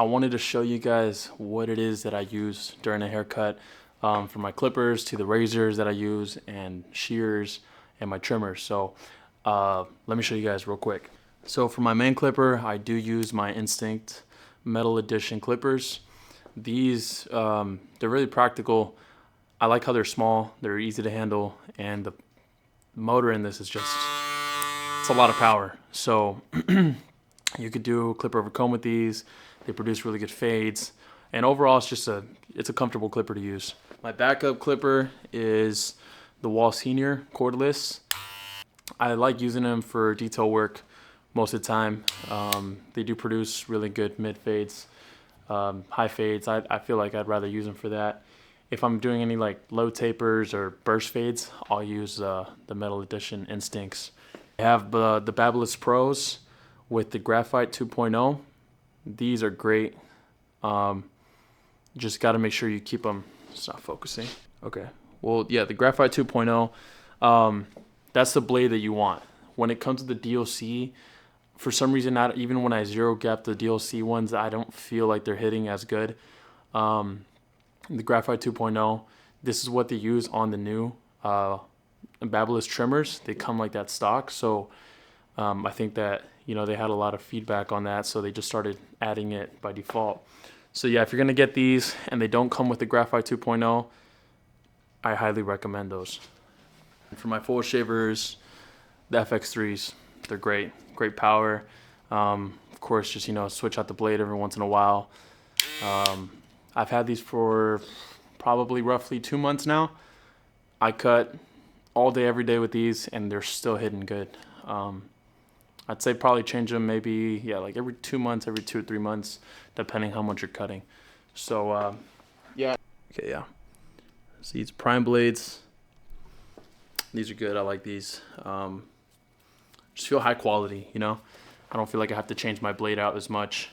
I wanted to show you guys what it is that I use during a haircut, from my clippers to the razors that I use and shears and my trimmers. So let me show you guys real quick. So for my main clipper, I do use my Instinct Metal Edition clippers. These, they're really practical. I like how they're small, they're easy to handle, and the motor in this is just, it's a lot of power. So you could do clipper-over-comb with these. They produce really good fades, and overall it's a comfortable clipper to use. My backup clipper is the Wall Senior cordless. I like using them for detail work most of the time. They do produce really good mid fades, high fades. I feel like I'd rather use them for that. If I'm doing any like low tapers or burst fades, I'll use the Metal Edition Instincts. I have the Babyliss Pros with the Graphite 2.0. These are great. Just got to make sure you keep them. It's not focusing. Okay. Well, yeah, the Graphite 2.0. That's the blade that you want. When it comes to the DLC, for some reason, not even when I zero gap the DLC ones, I don't feel like they're hitting as good. The Graphite 2.0, this is what they use on the new Babyliss trimmers. They come like that stock. So I think that, they had a lot of feedback on that, so they just started adding it by default. So yeah, if you're gonna get these and they don't come with the Graphite 2.0, I highly recommend those. And for my full shavers, the FX3s, they're great power. Of course, just switch out the blade every once in a while. I've had these for probably roughly 2 months now. I cut all day every day with these, and they're still hitting good. I'd say probably change them maybe, like every 2 months, every 2 or 3 months, depending how much you're cutting. So, yeah. Okay, yeah. So these prime blades, these are good. I like these. Just feel high quality, I don't feel like I have to change my blade out as much.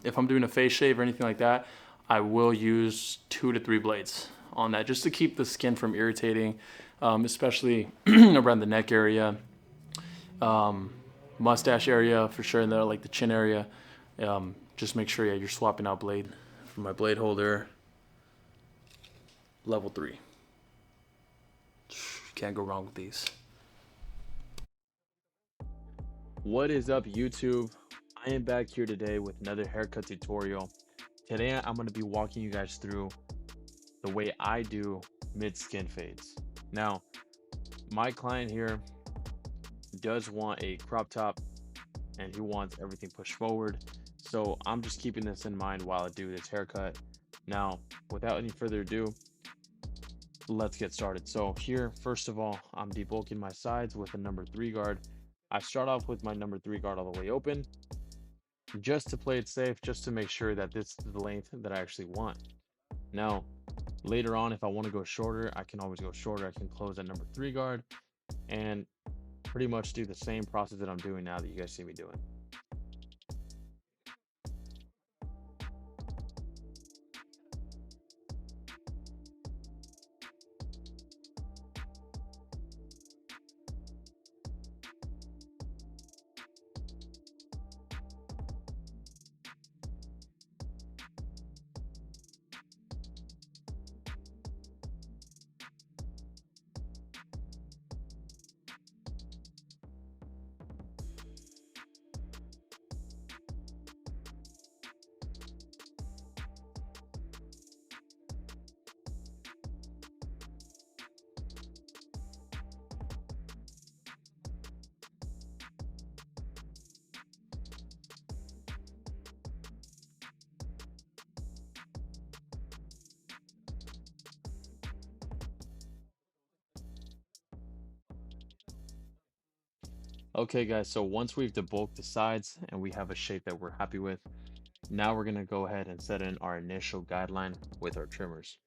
If I'm doing a face shave or anything like that, I will use 2 to 3 blades on that just to keep the skin from irritating, especially around the neck area. Mustache area for sure, and then like the chin area. Just make sure you're swapping out blade. For my blade holder, level 3. Can't go wrong with these. What is up, YouTube? I am back here today with another haircut tutorial. Today I'm going to be walking you guys through the way I do mid skin fades. Now, my client here does want a crop top and he wants everything pushed forward, so I'm just keeping this in mind while I do this haircut. Now, without any further ado, let's get started. So here, first of all, I'm debulking my sides with a number 3 guard. I start off with my number 3 guard all the way open, just to play it safe, just to make sure that this is the length that I actually want. Now, later on, if I want to go shorter, I can always go shorter. I can close that number 3 guard and pretty much do the same process that I'm doing now that you guys see me doing. Okay guys, so once we've debulked the sides and we have a shape that we're happy with, now we're going to go ahead and set in our initial guideline with our trimmers.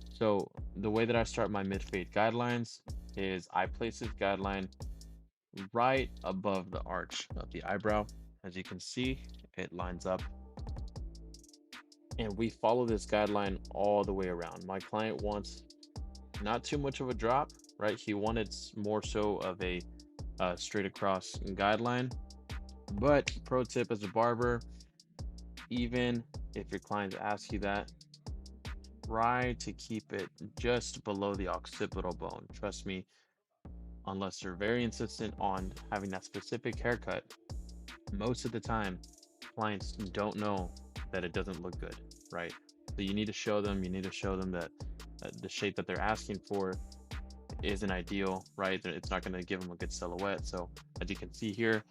So the way that I start my mid-fade guidelines is I place this guideline right above the arch of the eyebrow. As you can see, it lines up. And we follow this guideline all the way around. My client wants not too much of a drop, right? He wanted more so of a straight across guideline. But pro tip as a barber, even if your clients ask you that, try to keep it just below the occipital bone. Trust me, unless they're very insistent on having that specific haircut, most of the time, clients don't know that it doesn't look good, right? So you need to show them, that the shape that they're asking for isn't ideal, right? It's not going to give them a good silhouette. So as you can see here,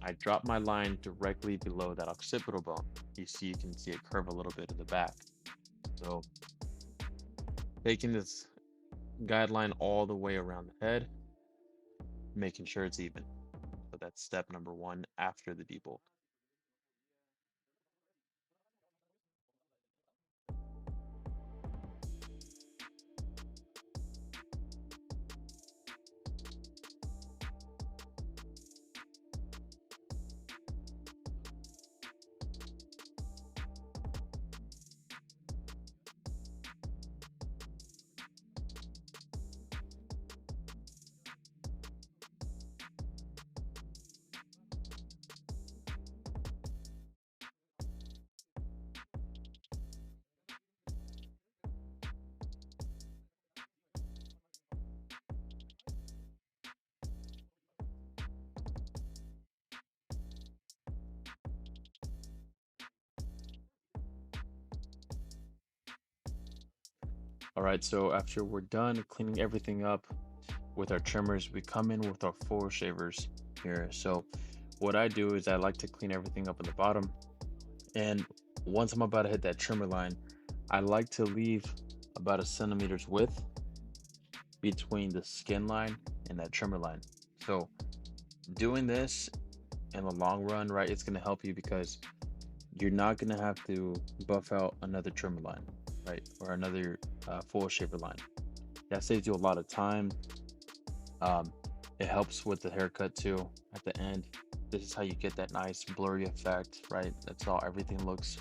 I drop my line directly below that occipital bone. You can see it curve a little bit in the back. So taking this guideline all the way around the head, making sure it's even. So that's step number one after the debulk. All right, so after we're done cleaning everything up with our trimmers, we come in with our full shavers here. So what I do is I like to clean everything up at the bottom. And once I'm about to hit that trimmer line, I like to leave about a centimeter's width between the skin line and that trimmer line. So doing this in the long run, right, it's going to help you because you're not going to have to buff out another trimmer line, right, or another full shaver line. That saves you a lot of time. Um, it helps with the haircut too at the end. This is how you get that nice blurry effect, right? That's all, everything looks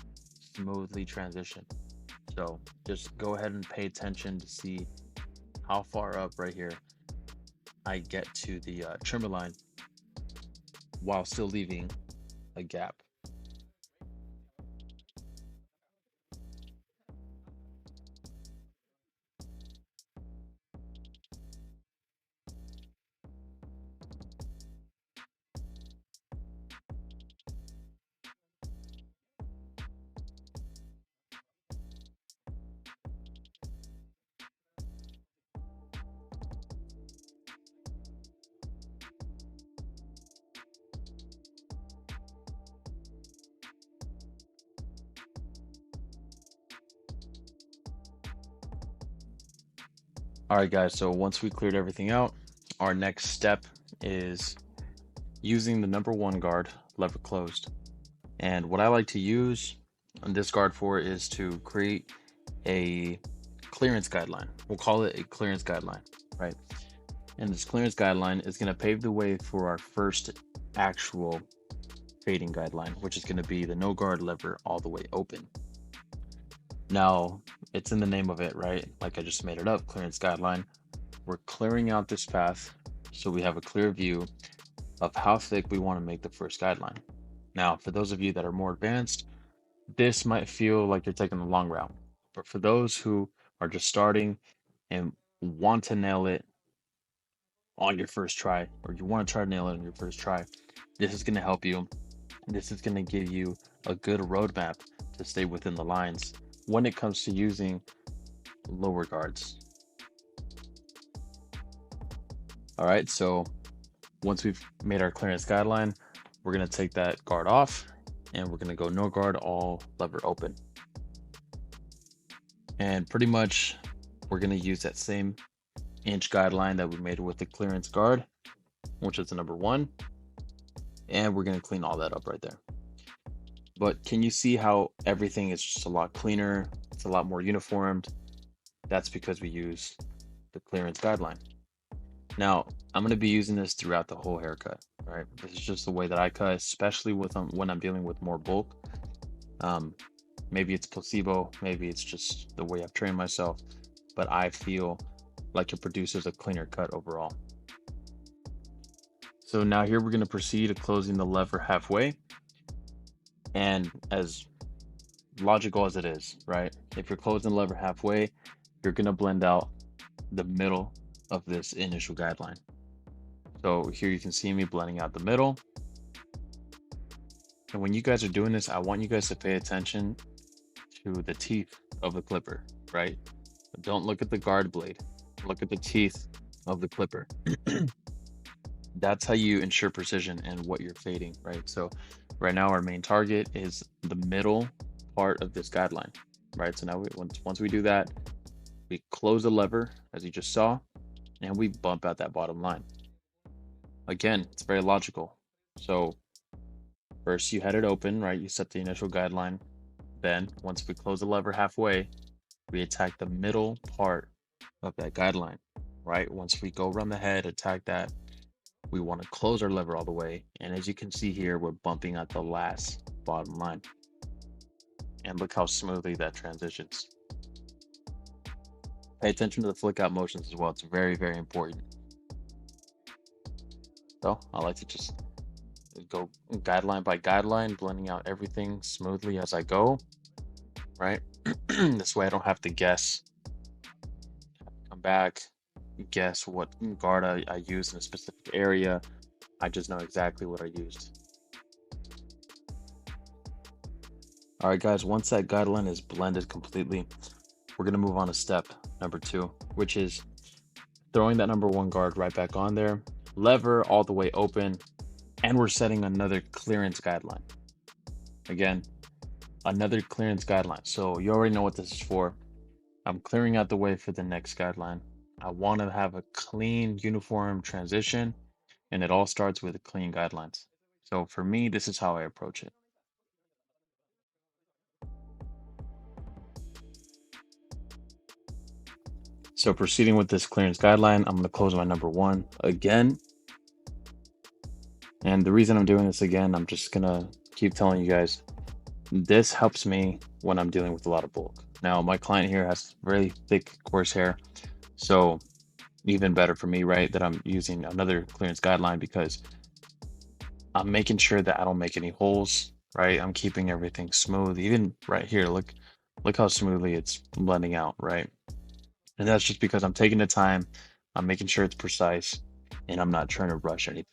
smoothly transitioned. So just go ahead and pay attention to see how far up right here I get to the trimmer line while still leaving a gap. All right, guys, so once we cleared everything out, our next step is using the number one guard, lever closed. And what I like to use on this guard for is to create a clearance guideline. We'll call it a clearance guideline, right? And this clearance guideline is going to pave the way for our first actual fading guideline, which is going to be the no guard lever all the way open. Now, it's in the name of it, right? Like I just made it up, clearance guideline. We're clearing out this path so we have a clear view of how thick we want to make the first guideline. Now, for those of you that are more advanced, this might feel like you're taking the long route. But for those who are just starting and want to nail it on your first try, or you want to try to nail it on your first try, this is going to help you. This is going to give you a good roadmap to stay within the lines when it comes to using lower guards. All right, so once we've made our clearance guideline, we're going to take that guard off and we're going to go no guard, all lever open. And pretty much we're going to use that same inch guideline that we made with the clearance guard, which is the number one. And we're going to clean all that up right there. But can you see how everything is just a lot cleaner? It's a lot more uniformed. That's because we use the clearance guideline. Now, I'm going to be using this throughout the whole haircut, right? This is just the way that I cut, especially with when I'm dealing with more bulk. Maybe it's placebo, maybe it's just the way I've trained myself, but I feel like it produces a cleaner cut overall. So now here we're going to proceed to closing the lever halfway. And as logical as it is, right? If you're closing the lever halfway, you're gonna blend out the middle of this initial guideline. So here you can see me blending out the middle. And when you guys are doing this, I want you guys to pay attention to the teeth of the clipper, right? Don't look at the guard blade. Look at the teeth of the clipper. That's how you ensure precision in what you're fading, right? So right now our main target is the middle part of this guideline, right? So now once we do that, we close the lever as you just saw, and we bump out that bottom line. Again, it's very logical. So first you had it open, right? You set the initial guideline. Then once we close the lever halfway, we attack the middle part of that guideline, right? Once we go around the head, attack that, we want to close our lever all the way. And as you can see here, we're bumping out the last bottom line. And look how smoothly that transitions. Pay attention to the flick out motions as well. It's very, very important. So I like to just go guideline by guideline, blending out everything smoothly as I go, right? This way I don't have to guess, come back, guess what guard I used in a specific area. I just know exactly what I used. All right, guys, once that guideline is blended completely, we're gonna move on to step number 2, which is throwing that number 1 guard right back on there, lever all the way open, and we're setting another clearance guideline. Again, another clearance guideline. So you already know what this is for. I'm clearing out the way for the next guideline. I want to have a clean, uniform transition, and it all starts with clean guidelines. So for me, this is how I approach it. So proceeding with this clearance guideline, I'm going to close my number 1 again. And the reason I'm doing this again, I'm just going to keep telling you guys, this helps me when I'm dealing with a lot of bulk. Now, my client here has really thick, coarse hair. So even better for me, right, that I'm using another clearance guideline because I'm making sure that I don't make any holes, right? I'm keeping everything smooth. Even right here, look how smoothly it's blending out, right? And that's just because I'm taking the time, I'm making sure it's precise, and I'm not trying to rush anything.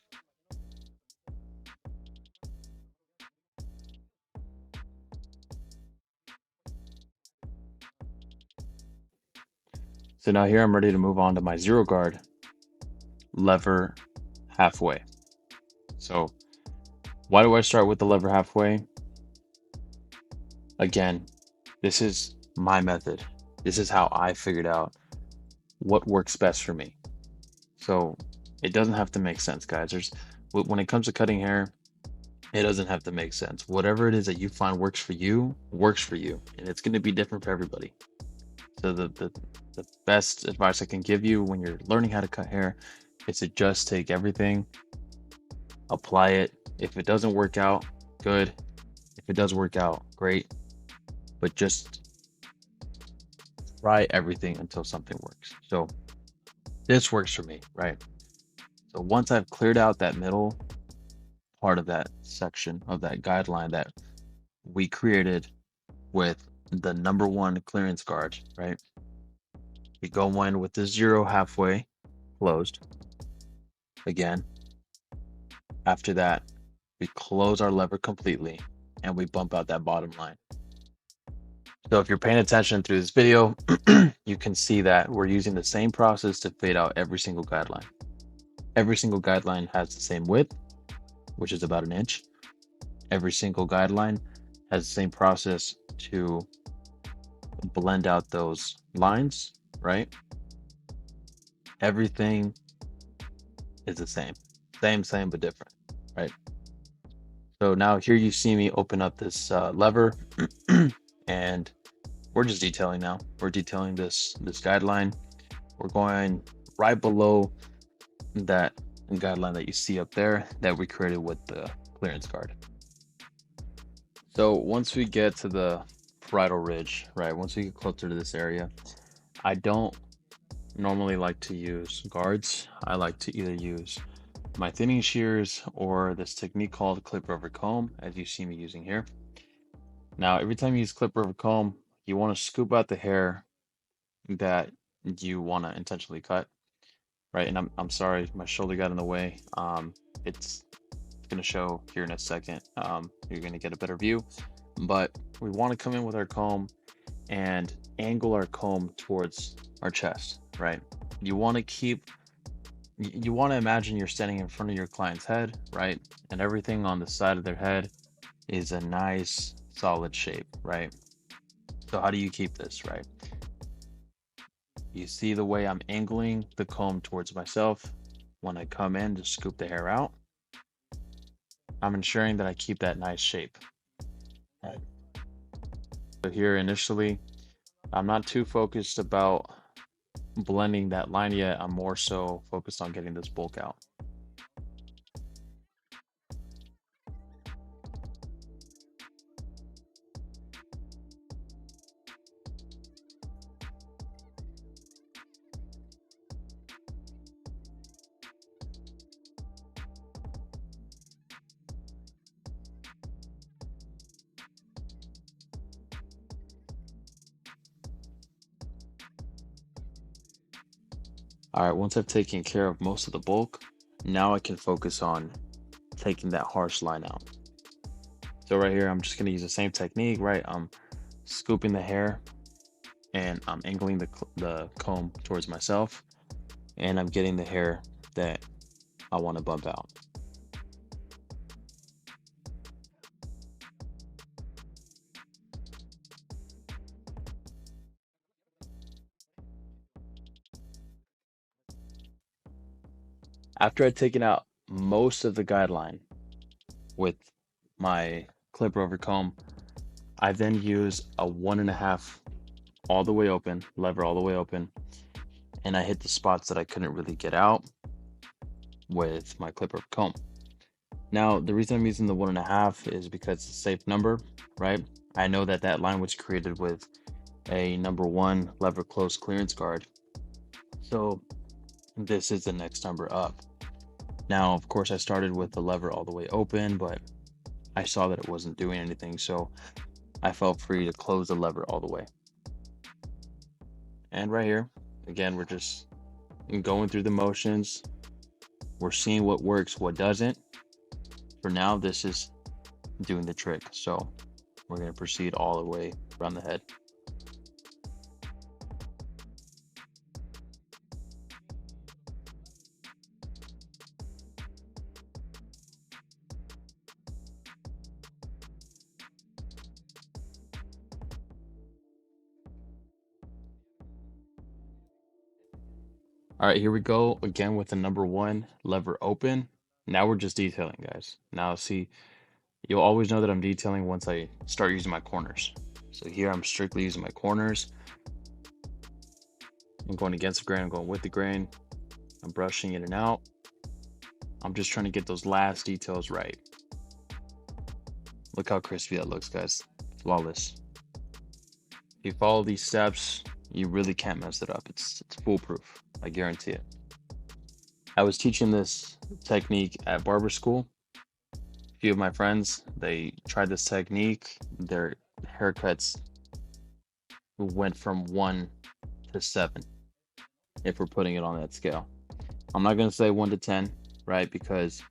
So now here I'm ready to move on to my 0 guard lever halfway. So why do I start with the lever halfway? Again, this is my method. This is how I figured out what works best for me. So it doesn't have to make sense, guys. When it comes to cutting hair, it doesn't have to make sense. Whatever it is that you find works for you, and it's going to be different for everybody. So the best advice I can give you when you're learning how to cut hair is to just take everything, apply it. If it doesn't work out, good. If it does work out, great. But just try everything until something works. So this works for me, right? So once I've cleared out that middle part of that section of that guideline that we created with the number 1 clearance guard, right? We go in with the 0 halfway closed. Again, after that, we close our lever completely and we bump out that bottom line. So if you're paying attention through this video, you can see that we're using the same process to fade out every single guideline. Every single guideline has the same width, which is about 1 inch. Every single guideline has the same process to blend out those lines, right? Everything is the same, but different, right? So now here you see me open up this lever and we're just detailing now. We're detailing this guideline. We're going right below that guideline that you see up there that we created with the clearance guard. So once we get to the parietal ridge, right, once we get closer to this area, I don't normally like to use guards. I like to either use my thinning shears or this technique called clip over comb, as you see me using here. Now, every time you use clipper over comb, you want to scoop out the hair that you want to intentionally cut, right? And I'm sorry, my shoulder got in the way. It's going to show here in a second. You're going to get a better view, but we want to come in with our comb and angle our comb towards our chest, right? You want to keep, you want to imagine you're standing in front of your client's head, right? And everything on the side of their head is a nice solid shape, right? So how do you keep this, right? You see the way I'm angling the comb towards myself. When I come in to scoop the hair out, I'm ensuring that I keep that nice shape. Right. So here initially, I'm not too focused about blending that line yet. I'm more so focused on getting this bulk out. All right, once I've taken care of most of the bulk, now I can focus on taking that harsh line out. So right here, I'm just gonna use the same technique, right? I'm scooping the hair and I'm angling the comb towards myself, and I'm getting the hair that I want to bump out. After I've taken out most of the guideline with my clipper over comb, I then use a 1.5 all the way open, lever all the way open, and I hit the spots that I couldn't really get out with my clipper over comb. Now, the reason I'm using the 1.5 is because it's a safe number, right? I know that that line was created with a number 1 lever close clearance guard. So this is the next number up. Now, of course, I started with the lever all the way open, but I saw that it wasn't doing anything, so I felt free to close the lever all the way. And right here, again, we're just going through the motions. We're seeing what works, what doesn't. For now, this is doing the trick. So we're going to proceed all the way around the head. All right, here we go again with the number 1 lever open. Now we're just detailing, guys. Now see, you'll always know that I'm detailing once I start using my corners. So here I'm strictly using my corners. I'm going against the grain, I'm going with the grain. I'm brushing in and out. I'm just trying to get those last details right. Look how crispy that looks, guys. Flawless. If you follow these steps, you really can't mess it up. It's foolproof. I guarantee it. I was teaching this technique at barber school. A few of my friends, they tried this technique. Their haircuts went from 1 to 7, if we're putting it on that scale. I'm not going to say 1 to 10, right? Because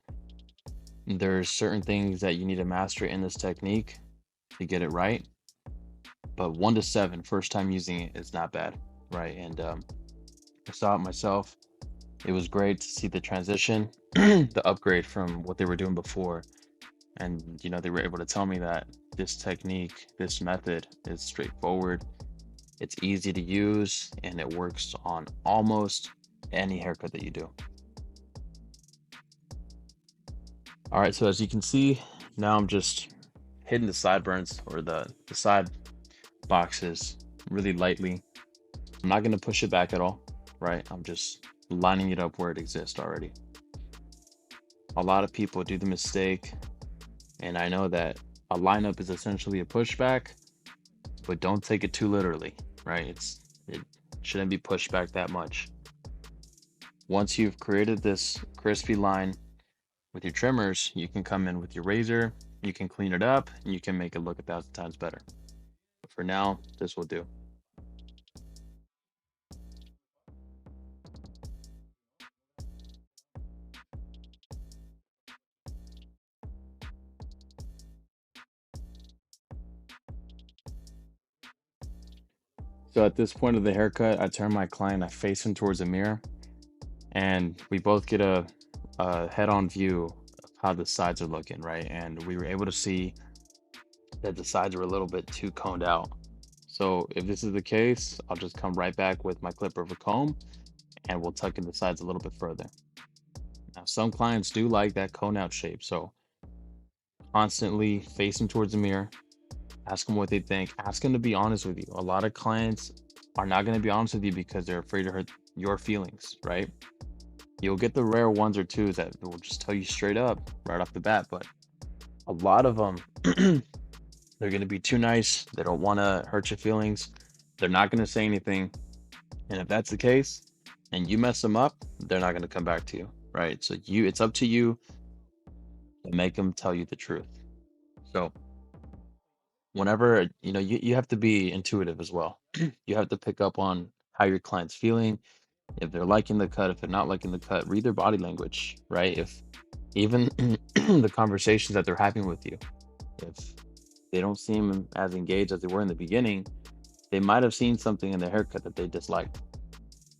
there's certain things that you need to master in this technique to get it right. But 1 to 7, first time using it is not bad, right? And I saw it myself. It was great to see the transition, the upgrade from what they were doing before. And, you know, they were able to tell me that this technique, this method is straightforward, it's easy to use, and it works on almost any haircut that you do. All right, so as you can see, now I'm just hitting the sideburns or the side boxes really lightly. I'm not going to push it back at all, right? I'm just lining it up where it exists already. A lot of people do the mistake, and I know that a lineup is essentially a pushback, but don't take it too literally, right? It shouldn't be pushed back that much. Once you've created this crispy line with your trimmers, you can come in with your razor you can clean it up and you can make it look 1,000 times better. But for now, this will do. So at this point of the haircut, I turn my client, I face him towards the mirror, and we both get a head-on view of how the sides are looking, right? And we were able to see that the sides were a little bit too coned out. So if this is the case, I'll just come right back with my clipper of a comb and we'll tuck in the sides a little bit further. Now, some clients do like that cone out shape, so constantly face them towards the mirror, ask them what they think, ask them to be honest with you. A lot of clients are not going to be honest with you because they're afraid to hurt your feelings, right? You'll get the rare ones or twos that will just tell you straight up right off the bat, but a lot of them, they're going to be too nice. They don't want to hurt your feelings. They're not going to say anything. And if that's the case and you mess them up, they're not going to come back to you, right? So it's up to you to make them tell you the truth. So whenever, you have to be intuitive as well. You have to pick up on how your client's feeling, if they're liking the cut, if they're not liking the cut, read their body language, right? If even the conversations that they're having with you, if they don't seem as engaged as they were in the beginning, they might have seen something in their haircut that they disliked.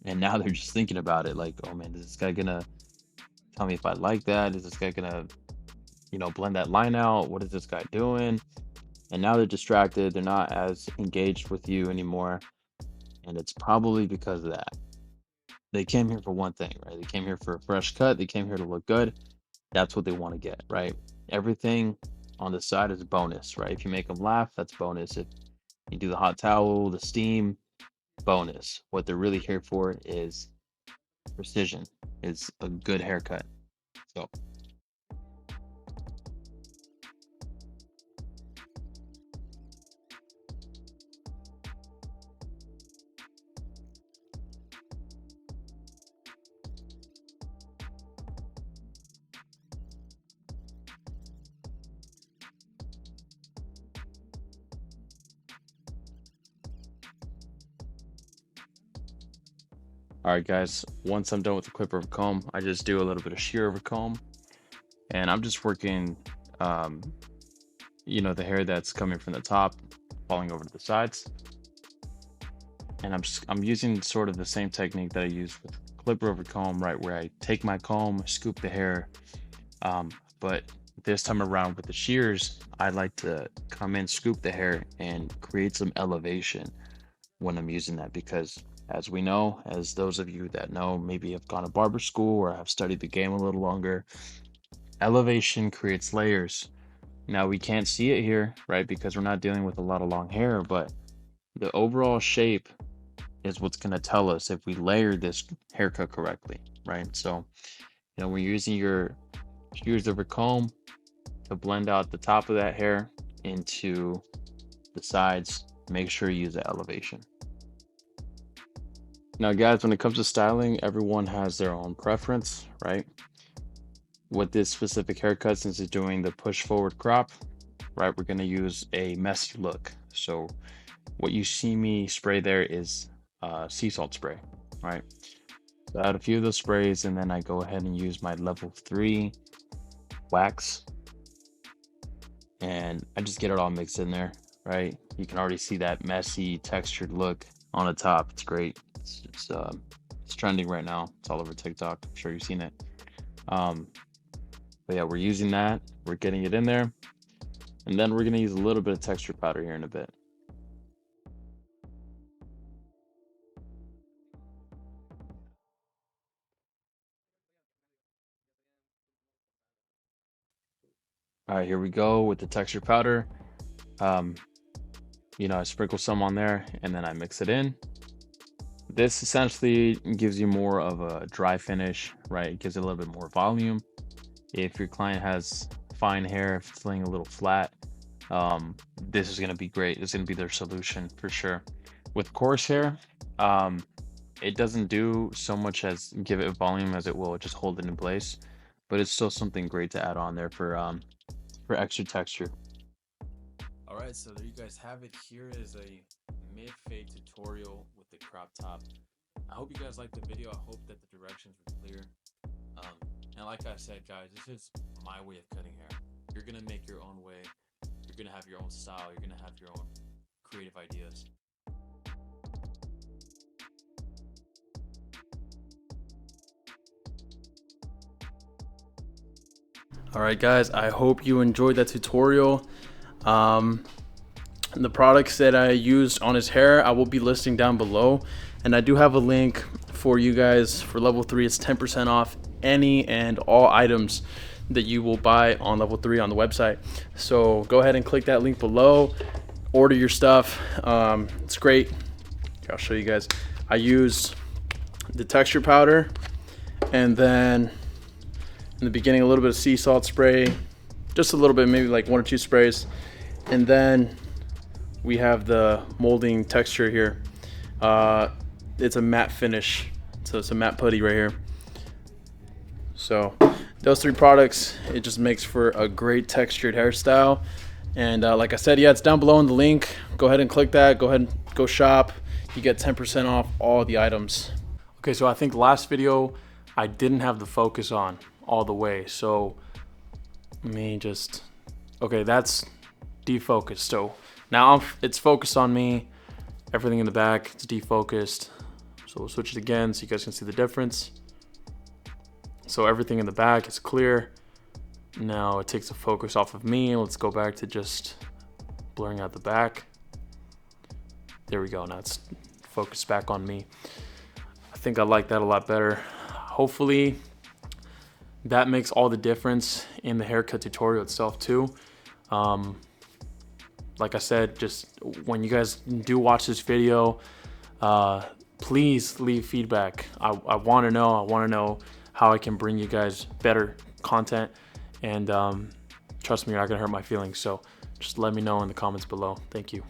And now they're just thinking about it like, oh man, is this guy gonna tell me if I like that? Is this guy gonna, blend that line out? What is this guy doing? And now they're distracted. They're not as engaged with you anymore. And it's probably because of that. They came here for one thing, right? They came here for a fresh cut. They came here to look good. That's what they want to get, right? Everything on the side is bonus, right? If you make them laugh, that's bonus. If you do the hot towel, the steam, bonus. What they're really here for is precision, is a good haircut. So, all right, guys, once I'm done with the clipper of comb, I just do a little bit of shear over comb, and I'm just working, um, the hair that's coming from the top, falling over to the sides. And I'm using sort of the same technique that I use with clipper over comb, right? Where I take my comb, scoop the hair, um, but this time around with the shears, I like to come in, scoop the hair, and create some elevation when I'm using that because as we know, as those of you that know, maybe have gone to barber school or have studied the game a little longer, elevation creates layers. Now we can't see it here, right? Because we're not dealing with a lot of long hair, but the overall shape is what's going to tell us if we layer this haircut correctly, right? So, we're using your shears over comb to blend out the top of that hair into the sides. Make sure you use the elevation. Now, guys, when it comes to styling, everyone has their own preference, right? With this specific haircut, since it's doing the push forward crop, right, we're going to use a messy look. So what you see me spray there is sea salt spray, right? So I add a few of those sprays and then I go ahead and use my level 3 wax and I just get it all mixed in there, right? You can already see that messy textured look on the top. It's great. It's trending right now. It's all over TikTok. I'm sure you've seen it. Um, but yeah, we're using that. We're getting it in there. And then we're going to use a little bit of texture powder here in a bit. All right, here we go with the texture powder. Um, I sprinkle some on there and then I mix it in. This essentially gives you more of a dry finish, right? It gives it a little bit more volume. If your client has fine hair, if it's laying a little flat, this is going to be great. It's going to be their solution for sure. With coarse hair, um, it doesn't do so much as give it volume as it will just hold it in place, but it's still something great to add on there for for extra texture. All right, so there you guys have it. Here is a mid-fade tutorial with the crop top. I hope you guys liked the video. I hope that the directions were clear. And like I said, guys, this is my way of cutting hair. You're gonna make your own way. You're gonna have your own style. You're gonna have your own creative ideas. All right, guys, I hope you enjoyed that tutorial. The products that I used on his hair, I will be listing down below. And I do have a link for you guys for level 3. It's 10% off any and all items that you will buy on level 3 on the website. So go ahead and click that link below, order your stuff. It's great. Here, I'll show you guys. I used the texture powder, and then in the beginning a little bit of sea salt spray, just a little bit, maybe like 1 or 2 sprays, and then we have the molding texture here. It's a matte finish, so it's a matte putty right here. So those 3 products, it just makes for a great textured hairstyle. And like I said, yeah, it's down below in the link. Go ahead and click that. Go ahead and go shop. You get 10% off all the items. Okay, so I think last video I didn't have the focus on all the way. So let me just, okay, that's defocused. So now it's focused on me. Everything in the back, it's defocused. So we'll switch it again so you guys can see the difference. So everything in the back is clear. Now it takes the focus off of me. Let's go back to just blurring out the back. There we go. Now it's focused back on me. I think I like that a lot better. Hopefully that makes all the difference in the haircut tutorial itself too. Like I said, just when you guys do watch this video, please leave feedback. I want to know how I can bring you guys better content, and trust me, you're not gonna hurt my feelings. So just let me know in the comments below. Thank you.